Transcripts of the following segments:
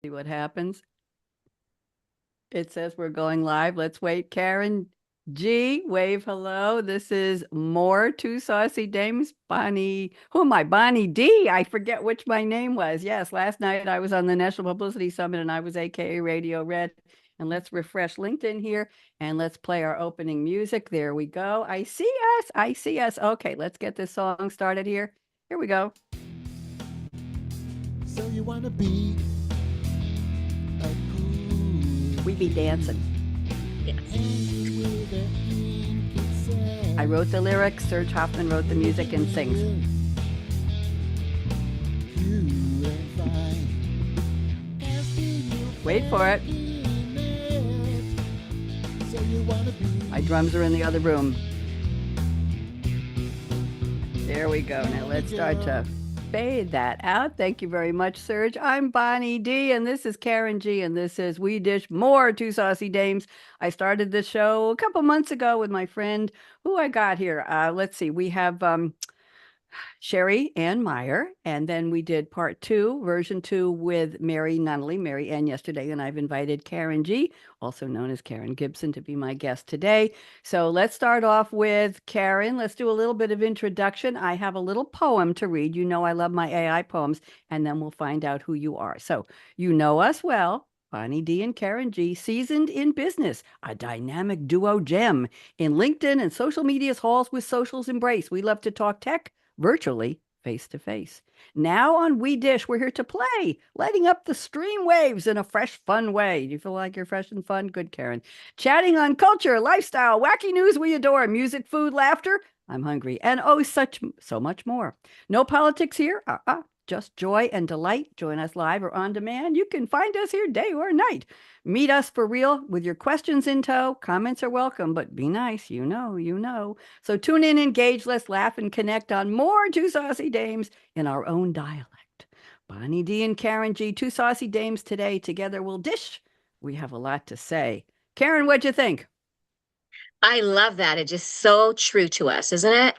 See what happens. It says we're going live. Let's wait. Karen G, wave hello. This is more Two Saucy Dames. Bonnie, who am I? Bonnie D. I forget which my name was. Yes, last night I was on the National Publicity Summit and I was AKA Radio Red. And let's refresh LinkedIn here and let's play our opening music. There we go. I see us. I see us. Okay, let's get this song started here. Here we go. So you wanna be a cool We be dancing. with a I wrote the lyrics, Serge Hoffman wrote the music and sings. You and fine. Asking you Wait for it. so you wanna be My drums are in the other room. There we go. Now let's start to fade that out. Thank you very much, Serge. I'm Bonnie D, and this is Karen G, and this is We Dish More Two Saucy Dames. I started this show a couple months ago with my friend who I got here. Let's see. We have Sherry Ann Meyer, and then we did part two, version two with Mary Nunnally, Mary Ann yesterday, and I've invited Karen G, also known as Karen Gibson, to be my guest today. So let's start off with Karen. Let's do a little bit of introduction. I have a little poem to read. You know I love my AI poems, and then we'll find out who you are. So you know us well. Bonnie D and Karen G, seasoned in business, a dynamic duo gem in LinkedIn and social media's halls with socials embrace. We love to talk tech virtually, face to face. Now on We Dish, we're here to play, lighting up the stream waves in a fresh, fun way. Do you feel like you're fresh and fun? Good, Karen. Chatting on culture, lifestyle, wacky news we adore, music, food, laughter. I'm hungry. And oh, so much more. No politics here. Just joy and delight. Join us live or on demand. You can find us here day or night. Meet us for real with your questions in tow. Comments are welcome, but be nice. You know, you know. So tune in, engage, let's laugh and connect on more Two Saucy Dames in our own dialect. Bonnie D and Karen G, Two Saucy Dames today. Together we'll dish. We have a lot to say. Karen, what'd you think? I love that. It's just so true to us, isn't it?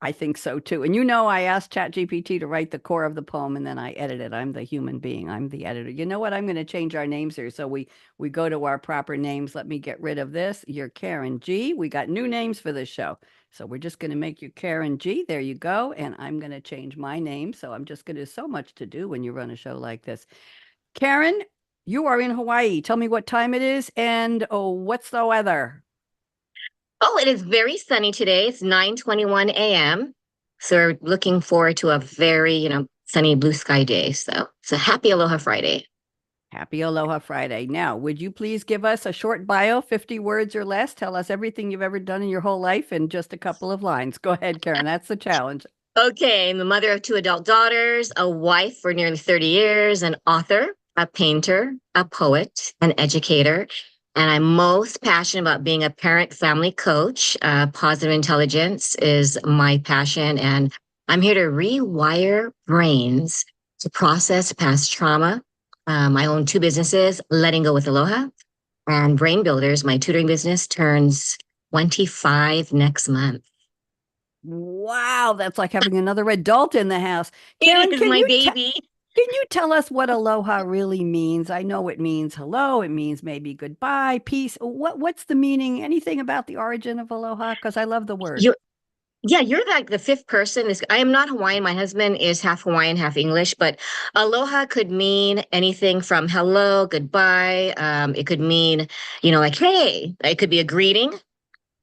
I think so too. And you know, I asked ChatGPT to write the core of the poem and then I edit it. I'm the human being. I'm the editor. You know what? I'm going to change our names here. So we go to our proper names. Let me get rid of this. You're Karen G. We got new names for this show. So we're just going to make you Karen G. There you go. And I'm going to change my name. So I'm just going to so much to do when you run a show like this. Karen, you are in Hawaii. Tell me what time it is and oh, what's the weather? Oh, it is very sunny today. It's 9:21 a.m. So we're looking forward to a very, sunny blue sky day. So it's a happy Aloha Friday. Happy Aloha Friday. Now, would you please give us a short bio, 50 words or less? Tell us everything you've ever done in your whole life in just a couple of lines. Go ahead, Karen. That's the challenge. Okay, I'm the mother of two adult daughters, a wife for nearly 30 years, an author, a painter, a poet, an educator. And I'm most passionate about being a parent family coach. Positive intelligence is my passion. And I'm here to rewire brains to process past trauma. I own two businesses, Letting Go with Aloha and Brain Builders. My tutoring business turns 25 next month. Wow, that's like having another adult in the house. Karen, It is my baby. can you tell us what aloha really means? I know it means hello, it means maybe goodbye, peace. What's the meaning? Anything about the origin of aloha? Because I love the word. You Yeah, you're like the fifth person. I am not Hawaiian. My husband is half Hawaiian, half English, but aloha could mean anything from hello, goodbye. It could mean, like, hey, it could be a greeting,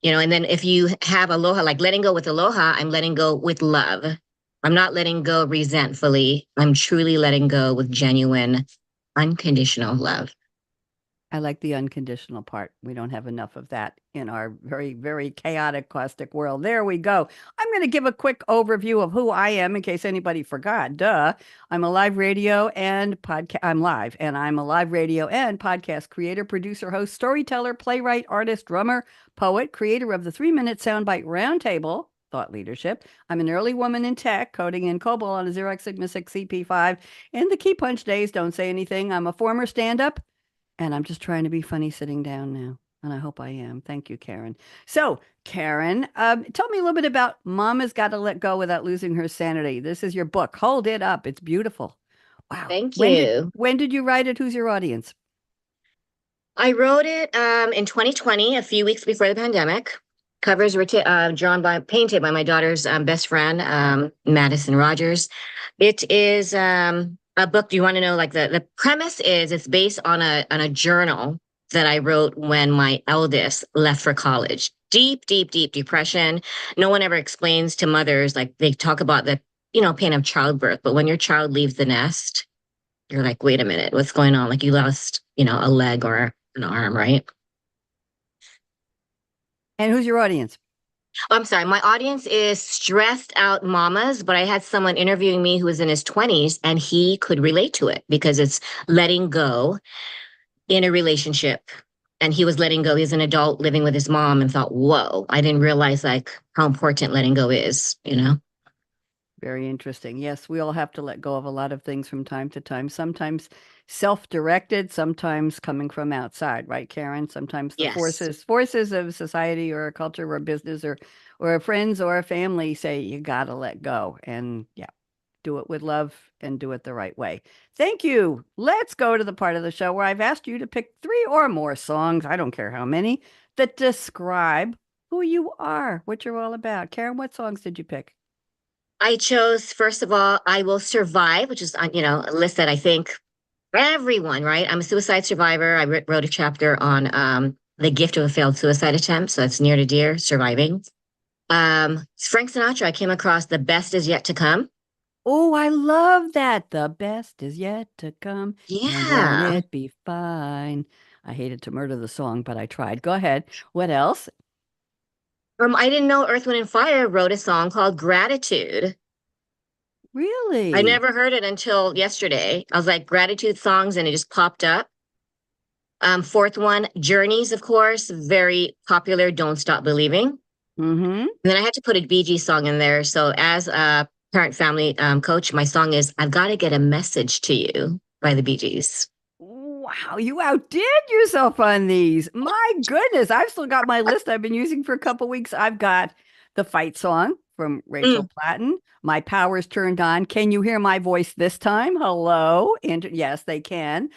and then if you have aloha, like letting go with aloha, I'm letting go with love. I'm not letting go resentfully. I'm truly letting go with genuine, unconditional love. I like the unconditional part. We don't have enough of that in our very, very chaotic, caustic world. There we go. I'm going to give a quick overview of who I am in case anybody forgot. Duh. I'm a live radio and podcast. I'm live, and I'm a live radio and podcast creator, producer, host, storyteller, playwright, artist, drummer, poet, creator of the 3-minute soundbite roundtable. Thought leadership. I'm an early woman in tech, coding in COBOL on a Xerox Sigma 6 CP5. In the key punch days, don't say anything. I'm a former stand up and I'm just trying to be funny sitting down now. And I hope I am. Thank you, Karen. So, Karen, tell me a little bit about Mama's Got to Let Go Without Losing Her Sanity. This is your book. Hold it up. It's beautiful. Wow. Thank When did you. when did you write it? Who's your audience? I wrote it in 2020, a few weeks before the pandemic. Covers were painted by my daughter's best friend, Madison Rogers. It is a book. Do you want to know like the premise is it's based on a journal that I wrote when my eldest left for college. Deep, deep, deep depression. No one ever explains to mothers like they talk about the pain of childbirth, but when your child leaves the nest, you're like, wait a minute, what's going on? Like you lost, a leg or an arm, right? And who's your audience? I'm sorry, my audience is stressed out mamas, but I had someone interviewing me who was in his 20s and he could relate to it because it's letting go in a relationship. And he was letting go. He's an adult living with his mom and thought, whoa, I didn't realize like how important letting go is. Very interesting. Yes, we all have to let go of a lot of things from time to time. Sometimes self-directed, sometimes coming from outside, right, Karen? Sometimes the Yes. forces of society or a culture or business or friends or a family say you gotta let go. And yeah, do it with love and do it the right way. Thank you. Let's go to the part of the show where I've asked you to pick three or more songs, I don't care how many, that describe who you are, what you're all about. Karen, what songs did you pick? I chose, first of all, I Will Survive, which is, a list that I think everyone, right? I'm a suicide survivor. I wrote a chapter on the gift of a failed suicide attempt. So it's near to dear, surviving. Frank Sinatra, I came across The Best Is Yet to Come. Oh, I love that. The best is yet to come, and won't Yeah. it be fine? I hated to murder the song, but I tried. Go ahead. What else? I didn't know Earth, Wind, and Fire wrote a song called Gratitude. I Really? never heard it until yesterday. I was like, gratitude songs, and it just popped up. Fourth one, Journeys, of course, very popular. Don't Stop Believing. Mm-hmm. And then I had to put a Bee Gees song in there. So as a parent family coach, my song is "I've Got to Get a Message to You" by the Bee Gees. Wow, you outdid yourself on these. My goodness, I've still got my list I've been using for a couple weeks. I've got the fight song from Rachel Mm, Platten. My power's turned on. Can you hear my voice this time? Hello. And yes, they can.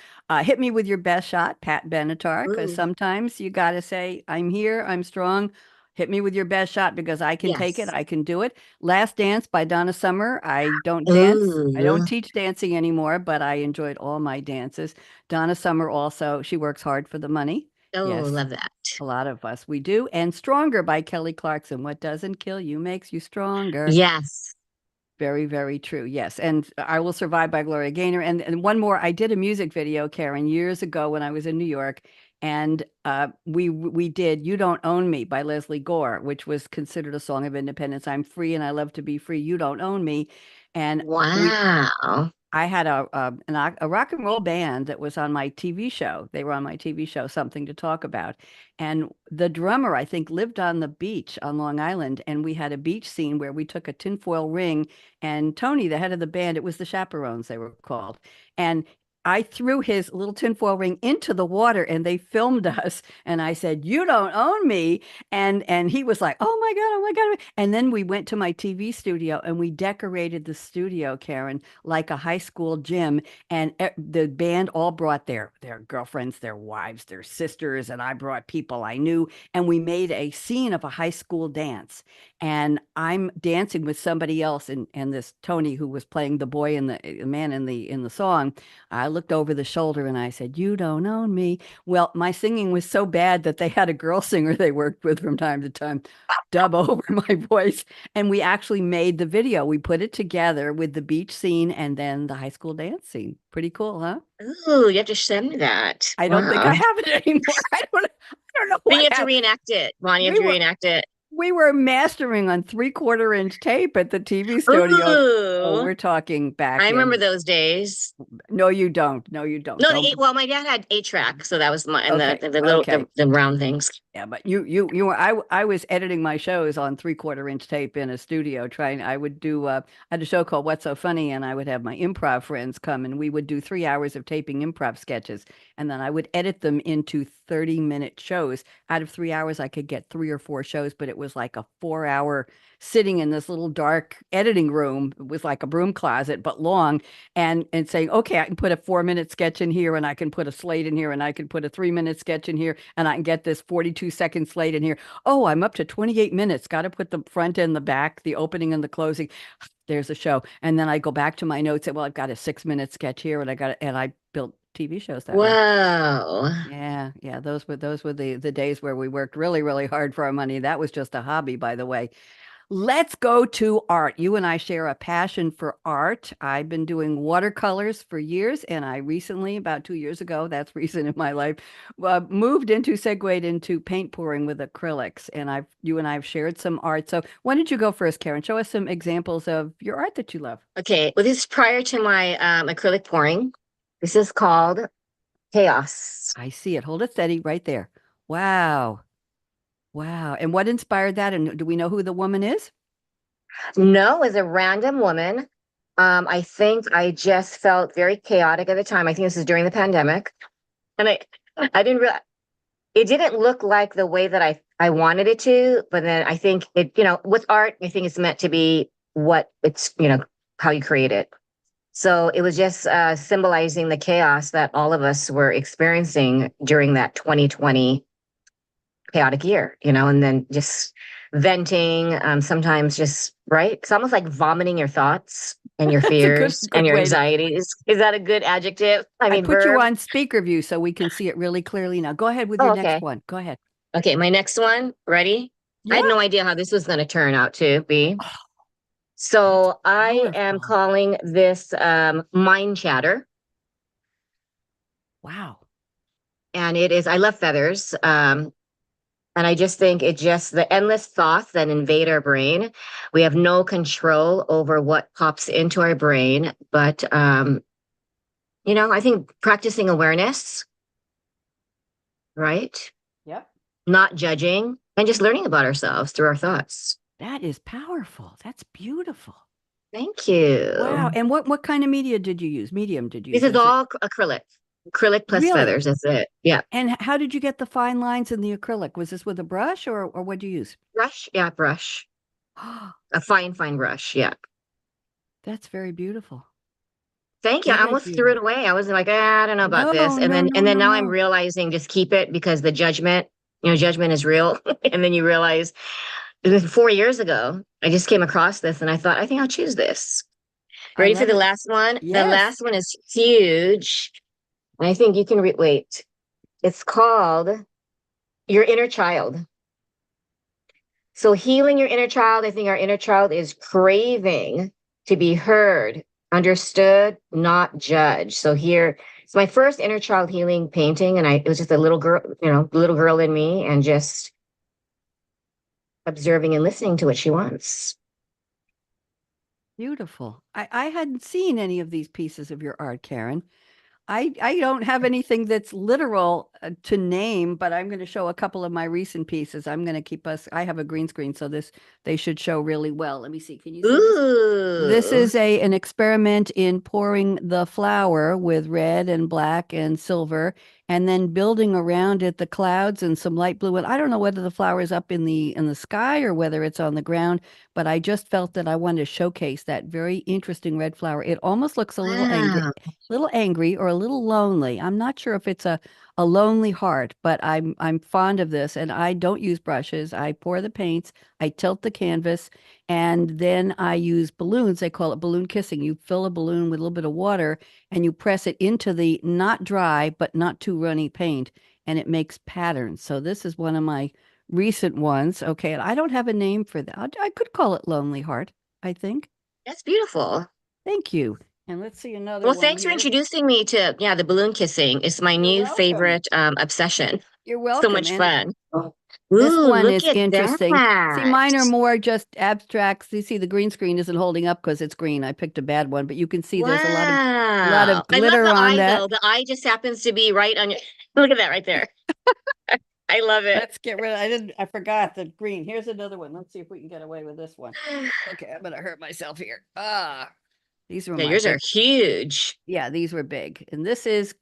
Hit me with your best shot, Pat Benatar, because ooh, sometimes you got to say, I'm here, I'm strong. Hit me with your best shot because I can take it. yes. I can do it. Last Dance by Donna Summer. I don't dance. I don't Ooh, teach dancing anymore, but I enjoyed all my dances. Donna Summer also, she works hard for the money. oh, Yes, love that. a lot of us, we do. And Stronger by Kelly Clarkson. What doesn't kill you makes you stronger. Yes. Very, very true. Yes. And I Will Survive by Gloria Gaynor. And one more, I did a music video, Karen, years ago when I was in New York. And we did You Don't Own Me by Leslie Gore, which was considered a song of independence. I'm free and I love to be free. You don't own me. And we Wow. I had a rock and roll band that was on my TV show. They were on my TV show, Something to Talk About. And the drummer, I think, lived on the beach on Long Island. And we had a beach scene where we took a tinfoil ring. And Tony, the head of the band, it was the Chaperones, they were called. And I threw his little tinfoil ring into the water and they filmed us. And I said, "You don't own me." And he was like, "Oh my God, oh my God." And then we went to my TV studio and we decorated the studio, Karen, like a high school gym, and the band all brought their girlfriends, their wives, their sisters, and I brought people I knew, and we made a scene of a high school dance. And I'm dancing with somebody else, and this Tony who was playing the boy and the man in the song. I looked over the shoulder and I said, "You don't own me." Well, my singing was so bad that they had a girl singer they worked with from time to time dub over my voice. And we actually made the video. We put it together with the beach scene and then the high school dance scene. Pretty cool, huh? Ooh, you have to send me that. I don't think I Wow. have it anymore. I don't know Then you what have to happened. reenact it. Ron, you have We to were reenact it. we were mastering on 3/4 inch tape at the TV studio. Oh, Ooh, we're talking I back remember in. those days. No, you don't. No, you don't. No, the Don't. eight. Well, my dad had 8 track, so that was my and Okay. the little Okay. the round things. Yeah, but you were I was editing my shows on 3/4 inch tape in a studio trying I would do I had a show called What's So Funny and I would have my improv friends come and we would do 3 hours of taping improv sketches and then I would edit them into 30-minute shows. Out of 3 hours I could get 3 or 4 shows, but it was was like a 4 hour sitting in this little dark editing room with like a broom closet, but long, and saying, okay, I can put a 4 minute sketch in here, and I can put a slate in here, and I can put a 3 minute sketch in here, and I can get this 42 second slate in here. Oh, I'm up to 28 minutes. Got to put the front and the back, the opening and the closing. There's a show. And then I go back to my notes and, well, I've got a 6 minute sketch here, and I built TV shows that way. Whoa. Yeah, yeah, those were the days where we worked really, really hard for our money. That was just a hobby, by the way. Let's go to art. You and I share a passion for art. I've been doing watercolors for years, and I recently, about 2 years ago, that's recent in my life, segued into paint pouring with acrylics. And you and I have shared some art. So why don't you go first, Karen? Show us some examples of your art that you love. Okay. Well, this is prior to my acrylic pouring. This is called Chaos. I see it. Hold it steady right there. Wow. Wow. And what inspired that? And do we know who the woman is? No, as a random woman. I think I just felt very chaotic at the time. I think this is during the pandemic. And I didn't realize it didn't look like the way that I wanted it to, but then I think it, with art, I think it's meant to be what it's, how you create it. So it was just symbolizing the chaos that all of us were experiencing during that 2020 chaotic year, and then just venting, sometimes just, right? It's almost like vomiting your thoughts and your That's a good fears and good your way to. anxieties. Is that a good adjective? I I mean, put you verb. on speaker view so we can see it really clearly now. Go ahead with your Oh, next okay. one. Go ahead. Okay, my next one. Ready? I Yeah. had no idea how this was going to turn out to be. Oh, that's So I am powerful. calling this mind chatter. Wow. And it is, I love feathers. And I just think it just the endless thoughts that invade our brain. We have no control over what pops into our brain. But I think practicing awareness, right? Yep. Not judging and just learning about ourselves through our thoughts. That is powerful. That's beautiful. Thank Wow. you. And what kind of media did you use? Medium did you This use? is Was it all acrylic, acrylic plus really? feathers. That's it. Yeah. And how did you get the fine lines in the acrylic? Was this with a brush or what did you use? Brush. Yeah. Brush. A fine, fine brush. Yeah. That's very beautiful. Thank you. I Very almost threw it beautiful. away. I was like, I don't know about No, this. And no, then no, and then no, now I'm no. realizing just keep it because the judgment is real. And then you realize it was 4 years ago, I just came across this and I thought, I think I'll choose this. I Ready for love the it. last one? The Yes. last one is huge. And I think you can wait. It's called Your Inner Child. So healing your inner child, I think our inner child is craving to be heard, understood, not judged. So here, it's my first inner child healing painting, and it was just a little girl, little girl in me, and just observing and listening to what she wants. Beautiful. I hadn't seen any of these pieces of your art, Karen. I don't have anything that's literal to name, but I'm going to show a couple of my recent pieces. I'm going to keep us. I have a green screen, so they should show really well. Let me see. Can you see this? This Ooh, is an experiment in pouring the flour with red and black and silver, and then building around it the clouds and some light blue. And I don't know whether the flower is up in the sky or whether it's on the ground, but I just felt that I wanted to showcase that very interesting red flower. It almost looks wow. a little angry or a little lonely. I'm not sure if it's a lonely heart, but I'm fond of this, and I don't use brushes. I pour the paints, I tilt the canvas, and then I use balloons. They call it balloon kissing. You fill a balloon with a little bit of water and you press it into the not dry but not too runny paint, and it makes patterns. So this is one of my recent ones. Okay, and I don't have a name for that. I could call it Lonely Heart, I think. That's beautiful. Thank you. And let's see another Well, one thanks for here. introducing me to, yeah, the balloon kissing. It's my You're new welcome. favorite obsession. You're So welcome. much And fun. this Ooh, one look is at interesting. See, that. mine are more just abstracts. You see, the green screen isn't holding up because it's green. I picked a bad one, but you can see there's a lot Wow. of I love glitter the on eye that. though. The eye just happens to be right on your look at that right there. I love it. Let's get rid of, I forgot the green. Here's another one. Let's see if we can get away with this one. Okay, I'm gonna hurt myself here. Ah. These were Yeah, my yours are big. huge. Yeah, these were big. And this is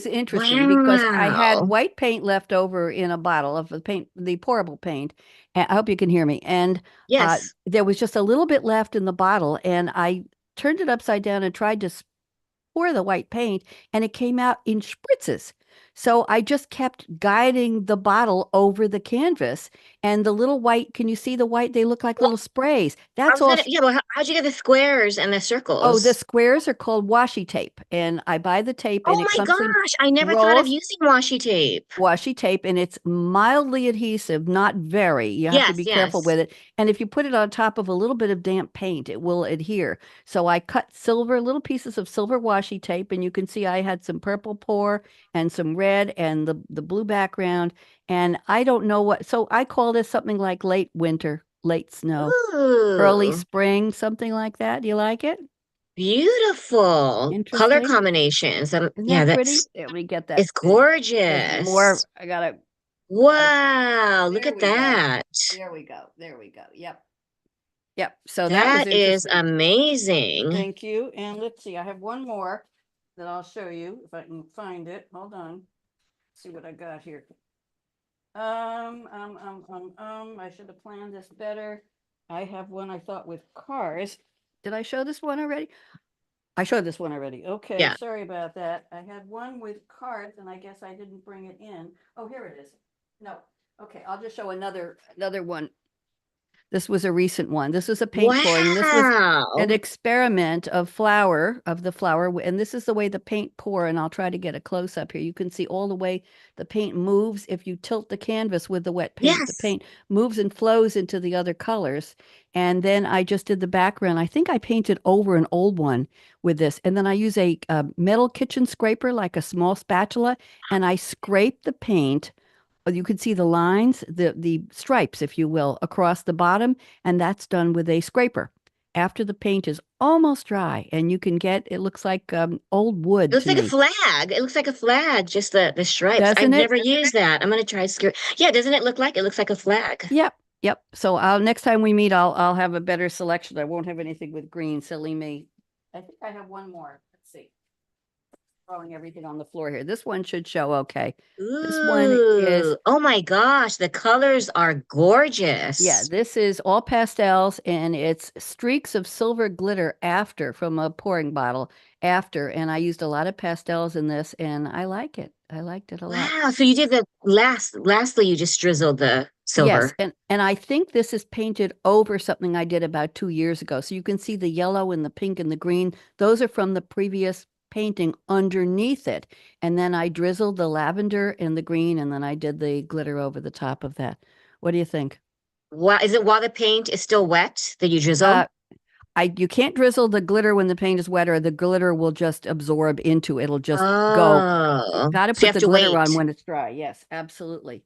interesting because I had Wow. white paint left over in a bottle of the paint, the pourable paint. And I hope you can hear me. And Yes. there was just a little bit left in the bottle, and I turned it upside down and tried to pour the white paint, and it came out in spritzes. So I just kept guiding the bottle over the canvas, and the little white, can you see the white? They look like Well, little sprays. I That's was all. gonna, yeah, well, how'd you get the squares and the Oh, the circles? squares are called washi tape, and I buy the tape, and Oh it my comes in gosh, I never thought of rolls, using washi tape. washi tape, and it's mildly adhesive, not very. You have to Yes, be careful yes. with it. And if you put it on top of a little bit of damp paint, it will adhere. So I cut little pieces of silver washi tape, and you can see I had some purple pour and some red and the blue background. And I don't know what, so I call this something like late winter, late snow, early Ooh, spring, something like that. Do you like it? beautiful color Interesting. combinations. Isn't Yeah, that pretty? that's There we get that. it's There's more. gorgeous. Gotta, Wow, look there at we go. that. There we go. There we go. Yep. Yep. So that was That is interesting. amazing. Thank you. And let's see, I have one more that I'll show you if I can find it. Hold on. See what I got here. I should have planned this better. I have one I thought with cars. Did I show this one already? I showed this one already. Okay, Yeah. sorry about that. I had one with cards and I guess I didn't bring it in. Oh, here it is. No. Okay, I'll just show another one. This was a recent one. This was a paint pouring, and this was an Wow. experiment of the flower. And this is the way the paint pour. And I'll try to get a close up here. You can see all the way the paint moves. If you tilt the canvas with the wet paint, the Yes. paint moves and flows into the other colors. And then I just did the background. I think I painted over an old one with this. And then I use a metal kitchen scraper, like a small spatula, and I scrape the paint. You can see the lines, the stripes, if you will, across the bottom, and that's done with a scraper. After the paint is almost dry, and you can get, it looks like old It wood looks to like a me, flag. It looks like a flag, just the stripes. I've doesn't it? never used that. I'm gonna try Yeah, doesn't it look like it looks like a flag? Yep, yep. So I'll next time we meet, I'll have a better selection. I won't have anything with green, silly me. I think I have one more. Let's see. Throwing everything on the floor here. This one should show okay. This one is Ooh. Oh my gosh, the colors are Yeah, gorgeous. this is all pastels and it's streaks of silver glitter after from a pouring bottle after. And I used a lot of pastels in this and I like it. I liked it a lot. Wow. So you did the lastly you just drizzled the Yes, silver. and I think this is painted over something I did about 2 years ago. So you can see the yellow and the pink and the green. Those are from the previous painting underneath it. And then I drizzled the lavender and the green and then I did the glitter over the top of that. What do you think? Wow. Is it while the paint is still wet that you drizzle? Uh, you can't drizzle the glitter when the paint is wet, or the glitter will just absorb into it. It'll just go. Oh. Got to So you put have the to glitter on wait. when it's dry. Yes, absolutely.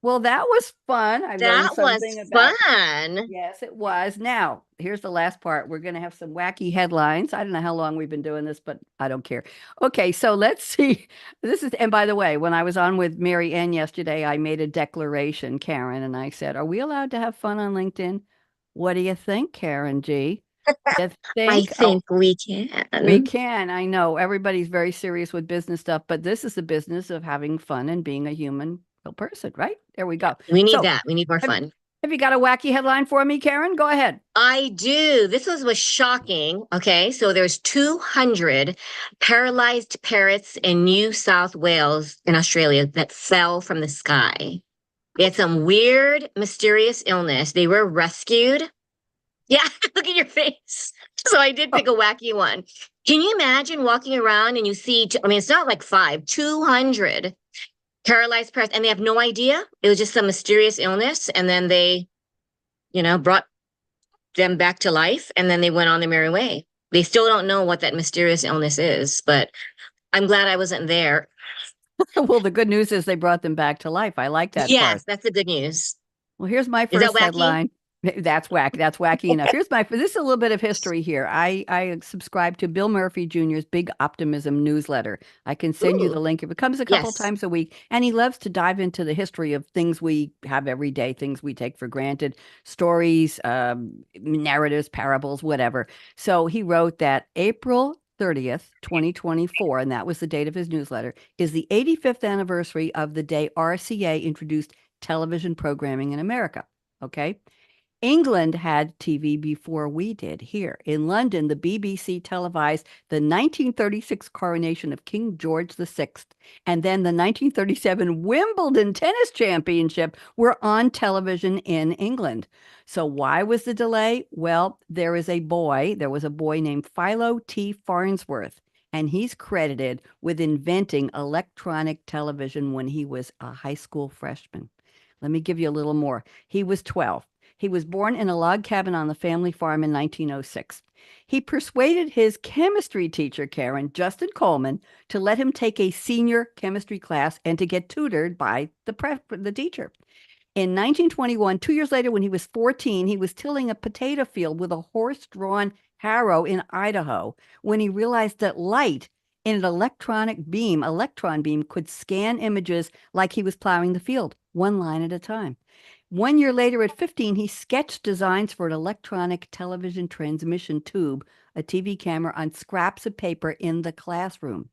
Well, that was fun. I learned That was something about. fun. Yes, it was. Now, here's the last part. We're going to have some wacky headlines. I don't know how long we've been doing this, but I don't care. Okay, so let's see. And by the way, when I was on with Mary Ann yesterday, I made a declaration, Karen, and I said, "Are we allowed to have fun on LinkedIn?" What do you think, Karen G? You I think? Oh, think we we can. can. I know everybody's very serious with business stuff, but this is the business of having fun and being a human real person, right? There we go. We need So, that. We need more have, fun. have you got a wacky headline for me, Karen? Go ahead. I do. Was shocking. Okay, so there's 200 paralyzed parrots in New South Wales in Australia that fell from the sky. They had some weird, mysterious illness. They were rescued. Yeah, look at your face. So I did pick a wacky one. Can you imagine walking around and you see, I mean, it's not like 200 paralyzed parrots, and they have no idea. It was just some mysterious illness, and then they, brought them back to life, and then they went on their merry way. They still don't know what that mysterious illness is, but I'm glad I wasn't there. Well, the good news is they brought them back to life. I like that Yes, part. that's the good news. Well, here's my Is that first wacky? headline. That's wacky. That's wacky enough. This is a little bit of history here. I subscribe to Bill Murphy Jr.'s Big Optimism newsletter. I can send you the Ooh, link. It comes a couple yes. times a week, and he loves to dive into the history of things we have every day, things we take for granted, stories, narratives, parables, whatever. So he wrote that April 30th, 2024, and that was the date of his newsletter, is the 85th anniversary of the day RCA introduced television programming in America. Okay. England had TV before we did here. In London, the BBC televised the 1936 coronation of King George VI, and then the 1937 Wimbledon Tennis Championship were on television in England. So why was the delay? Well, there was a boy named Philo T. Farnsworth, and he's credited with inventing electronic television when he was a high school freshman. Let me give you a little more. He was 12. He was born in a log cabin on the family farm in 1906. He persuaded his chemistry teacher, Karen, Justin Coleman, to let him take a senior chemistry class and to get tutored by the teacher. In 1921, 2 years later, when he was 14, he was tilling a potato field with a horse-drawn harrow in Idaho when he realized that light in an electron beam, could scan images like he was plowing the field, one line at a time. 1 year later, at 15, he sketched designs for an electronic television transmission tube, a TV camera, on scraps of paper in the classroom.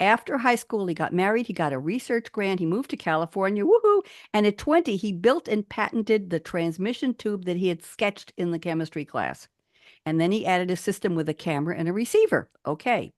After high school, he got married, he got a research grant, he moved to California, woohoo! And at 20, he built and patented the transmission tube that he had sketched in the chemistry class. And then he added a system with a camera and a receiver. Okay.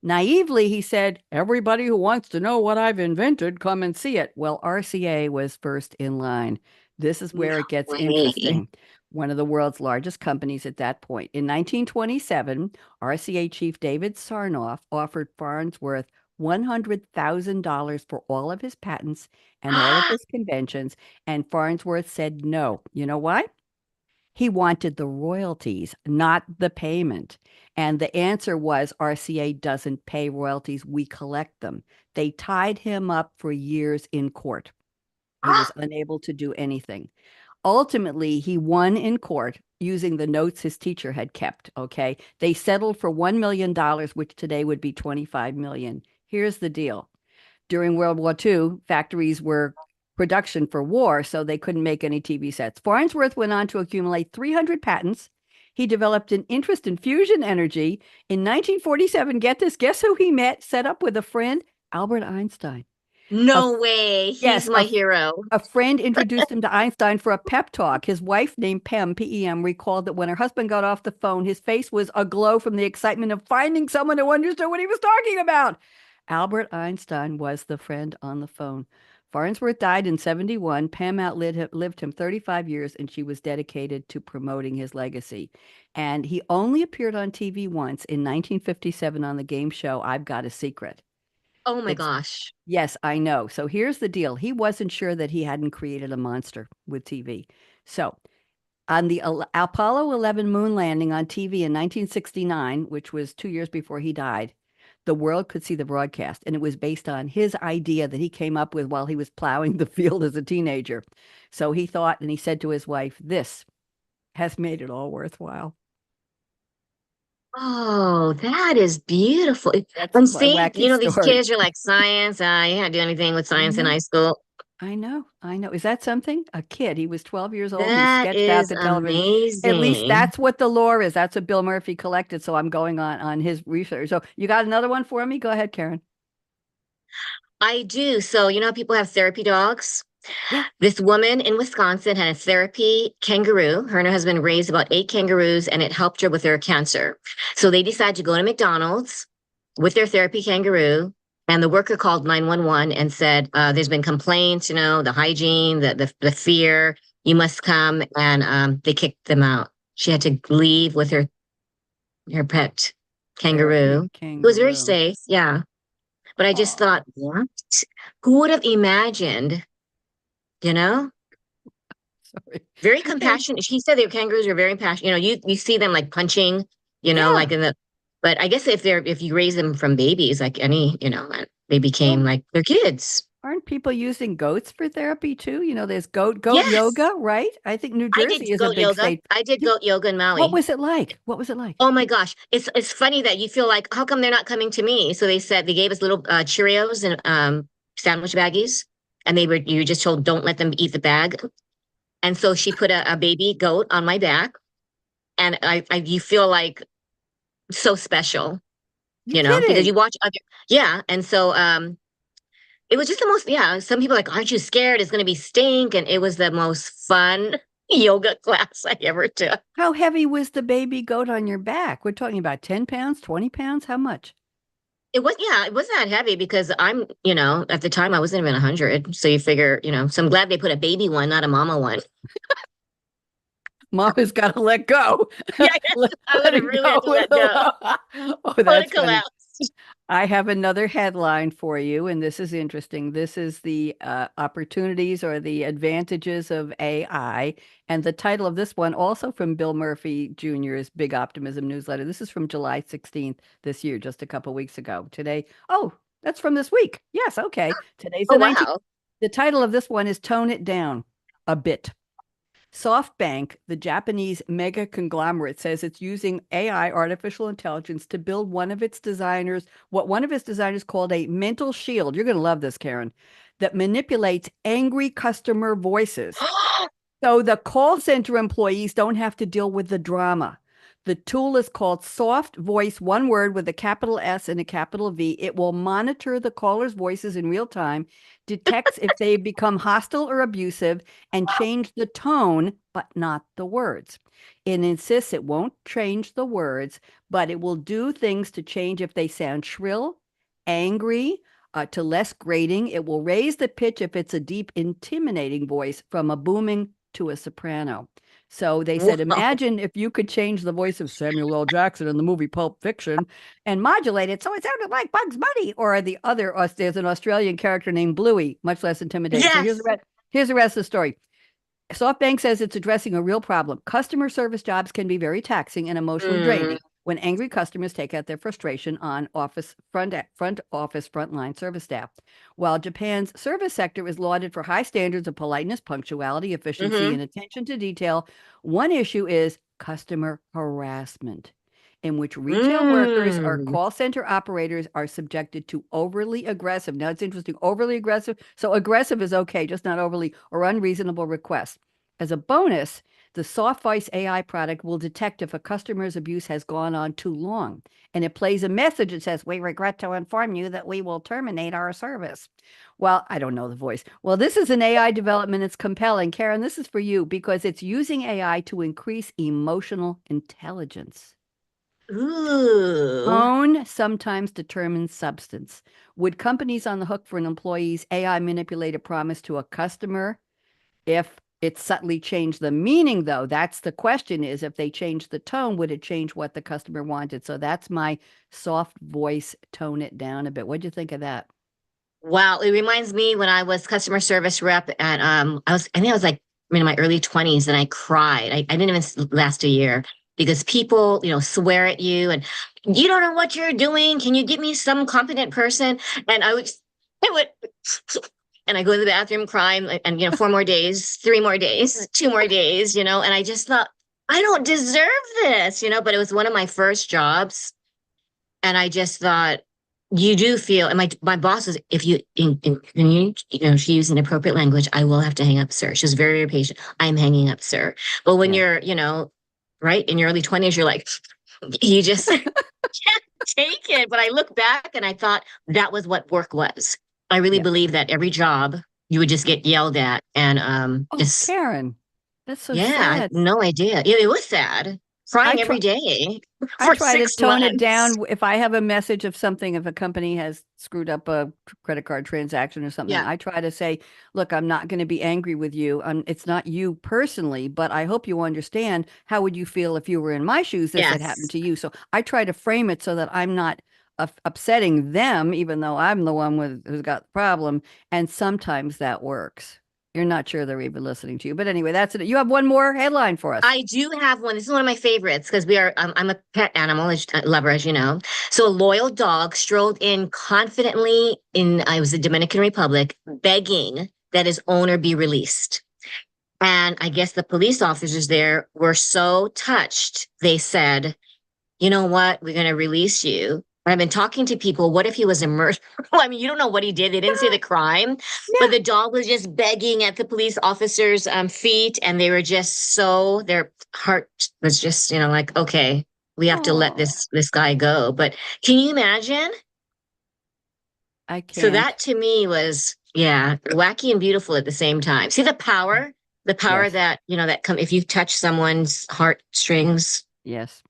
Naively, he said, "Everybody who wants to know what I've invented, come and see it." Well, RCA was first in line. This is No where it gets way. interesting. One of the world's largest companies at that point. In 1927, RCA chief David Sarnoff offered Farnsworth $100,000 for all of his patents and all of his conventions, and Farnsworth said no. You know why? He wanted the royalties, not the payment. And the answer was RCA doesn't pay royalties, we collect them. They tied him up for years in court. He was unable to do anything. Ultimately, he won in court using the notes his teacher had kept. Okay. They settled for $1 million, which today would be 25 million. Here's the deal. During World War II, factories were production for war, so they couldn't make any TV sets. Farnsworth went on to accumulate 300 patents. He developed an interest in fusion energy. In 1947, get this, guess who he met, set up with a friend? Albert Einstein. A, No way. He's yes, my hero. a friend introduced him to Einstein for a pep talk. His wife, named Pem, P-E-M, recalled that when her husband got off the phone, his face was aglow from the excitement of finding someone who understood what he was talking about. Albert Einstein was the friend on the phone. Farnsworth died in 71. Pam outlived him 35 years, and she was dedicated to promoting his legacy. And he only appeared on TV once in 1957 on the game show I've Got a Secret. Oh my It's gosh. Yes, I know. So here's the deal. He wasn't sure that he hadn't created a monster with TV. So on the Apollo 11 moon landing on TV in 1969, which was 2 years before he died, the world could see the broadcast. And it was based on his idea that he came up with while he was plowing the field as a teenager. So he thought, and he said to his wife, "This has made it all worthwhile." Oh, that is beautiful. That's And my see, wacky these story. kids are like science. You can't do anything with I science in know. high school. I know, I know. Is that something? A kid. He was 12 years old and he That sketched out is the television. At least amazing. that's what the lore is. That's what Bill Murphy collected. So I'm going on his research. So you got another one for me? Go ahead, Karen. I do. So, you know how people have therapy dogs? Yeah. This woman in Wisconsin had a therapy kangaroo. Her and her husband raised about 8 kangaroos, and it helped her with her cancer. So they decided to go to McDonald's with their therapy kangaroo. And the worker called 911 and said, there's been complaints, you know, the hygiene, the fear, you must come. And they kicked them out. She had to leave with her pet kangaroo. Therapy It was very kangaroo. safe. Yeah. But I just Oh, thought, what? Who would have imagined, you know? sorry. Very And compassionate. He said their kangaroos are very passionate. You know, you see them like punching, you know, yeah, like in the, but I guess if you raise them from babies, like any, you know, they became well, like their kids. aren't aren't people using goats for therapy too? There's goat Yes, yoga, right? I think New I did Jersey is a goat big yoga. state. I did You- goat yoga in What Maui. was it like? What was it like? Oh my gosh. It's funny that you feel like, how come they're not coming to me? So they said they gave us little Cheerios and sandwich baggies, and you were just told don't let them eat the bag. And so she put a baby goat on my back, and you feel like so special, You're because kidding. you watch other, yeah. And so it was just the most, yeah. Some people are like, aren't you scared? It's going to be stink, and it was the most fun yoga class I ever took. How heavy was the baby goat on your back? We're talking about 10 pounds, 20 pounds? How much? It wasn't that heavy because at the time I wasn't even 100. So you figure, so I'm glad they put a baby one, not a mama one. Mama's got to let go. Yeah, let, I would let have it really go had to with let go. the. Oh, I would have that's funny. collapsed. I have another headline for you, and this is interesting. This is the opportunities or the advantages of AI. And the title of this one, also from Bill Murphy Jr.'s Big Optimism newsletter. This is from July 16th this year, just a couple weeks ago. Today, oh, that's from this week. Yes, okay. Today's Oh the 19th. wow. The title of this one is Tone It Down a Bit. SoftBank, the Japanese mega conglomerate, says it's using AI, artificial intelligence, to build what one of its designers called a mental shield. You're going to love this, Karen, that manipulates angry customer voices. So the call center employees don't have to deal with the drama. The tool is called Soft Voice, one word with a capital S and a capital V. It will monitor the caller's voices in real time, detects if they become hostile or abusive, and change the tone, but not the words. It insists it won't change the words, but it will do things to change if they sound shrill, angry, to less grating. It will raise the pitch if it's a deep, intimidating voice from a booming to a soprano. So they said, Wow. imagine if you could change the voice of Samuel L. Jackson in the movie Pulp Fiction and modulate it so it sounded like Bugs Bunny, or the other, there's an Australian character named Bluey, much less intimidating. So Yes. here's the rest of the story. SoftBank says it's addressing a real problem. Customer service jobs can be very taxing and emotionally Mm, draining when angry customers take out their frustration on front office frontline service staff. While Japan's service sector is lauded for high standards of politeness, punctuality, efficiency, hmm and attention to detail, one issue is customer harassment, in which retail workers or mm. call center operators are subjected to overly aggressive. Now it's interesting, overly aggressive. So aggressive is okay, just not overly or unreasonable requests. As a bonus, the Soft Voice AI product will detect if a customer's abuse has gone on too long, and it plays a message that says, "We regret to inform you that we will terminate our service." Well, I don't know the voice. Well, this is an AI development. It's compelling. Karen, this is for you because it's using AI to increase emotional intelligence. Ooh. Tone sometimes determines substance. Would companies on the hook for an employee's AI manipulate a promise to a customer if it subtly changed the meaning, though? That's the question, is if they change the tone, would it change what the customer wanted? So that's my soft voice, tone it down a bit. What'd you think of that? Wow, it reminds me when I was customer service rep at I think I was like in my early 20s and I cried. I didn't even last a year because people, swear at you and you don't know what you're doing. Can you get me some competent person? And I would and I go to the bathroom crying and 4 more days, 3 more days, 2 more days, and I just thought I don't deserve this, but it was one of my first jobs and I just thought, you do feel, and my boss is, if you, she used inappropriate language, I will have to hang up, sir. She was very, very patient. I'm hanging up, sir. But when Yeah. you're, right in your early 20s, you're like, you just can't take it. But I look back and I thought that was what work was. I really Yeah. believe that every job you would just get yelled at. And Oh, just, Karen, that's so yeah, I had sad. no idea. It was sad. I Crying try. every day I for try to six tone it months. down if I have a message of something, if a company has screwed up a credit card transaction or something. Yeah. I try to say, look, I'm not going to be angry with you. It's not you personally, but I hope you understand, how would you feel if you were in my shoes, this had happened Yes. to you. So I try to frame it so that I'm not upsetting them, even though I'm the one who's got the problem. And sometimes that works. You're not sure they're even listening to you. But anyway, that's it. You have one more headline for us. I do have one. This is one of my favorites because we are. I'm a pet animal lover, as you know. So a loyal dog strolled in confidently I was the Dominican Republic, begging that his owner be released. And I guess the police officers there were so touched, they said, "You know what? We're going to release you." I've been talking to people. What if he was a murderer? I mean, you don't know what he did. They didn't say the crime, but the dog was just begging at the police officers' feet, and they were just so their heart was just, like, okay, we have to let Oh, this guy go. But can you imagine? I So can't. that to me was, yeah, wacky and beautiful at the same time. See the power Yes. that that come if you touch someone's heartstrings. Yes.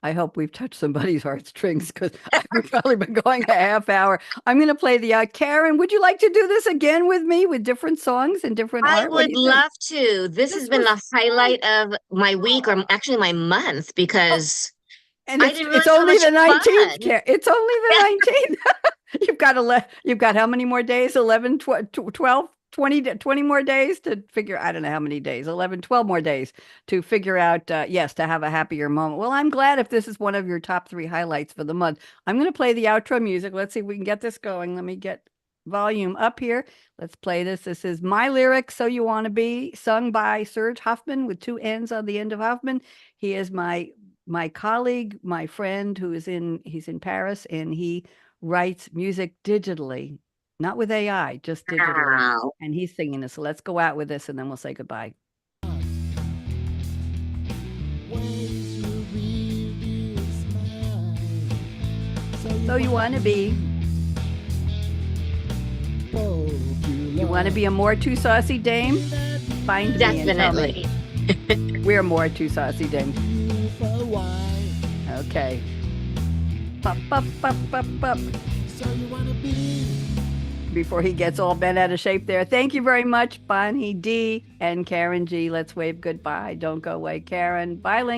I hope we've touched somebody's heartstrings because I've probably been going a half hour. I'm going to play the Karen. Would you like to do this again with me with different songs and different I art? What do would you think? love to. This This has been was the fun. highlight of my week, or actually my month, Oh, because and I it's didn't it's realize how only much the 19th, fun. Karen. It's only Yeah. the 19th. You've got how many more days? 11, 12, 20, 20 more days to figure. I don't know how many days. 11, 12 more days to figure out, yes, to have a happier moment. Well, I'm glad if this is one of your top 3 highlights for the month. I'm going to play the outro music. Let's see if we can get this going. Let me get volume up here. Let's play this. This is My Lyrics, So You Want to Be, sung by Serge Huffman with 2 N's on the end of Huffman. He is my colleague, my friend he's in Paris, and he writes music digitally, not with AI, just digitally. Wow. And he's singing this. So let's go out with this and then we'll say goodbye. Ways you really smile. So you want to be, you want to be a more too saucy dame? Find me and tell me. Definitely. We're more too saucy dames. for a while. Okay. Pop, pop, pop, pop, pop. So you wanna be Before he gets all bent out of shape there. Thank you very much, Bonnie D and Karen G. Let's wave goodbye. Don't go away, Karen. Bye, Link.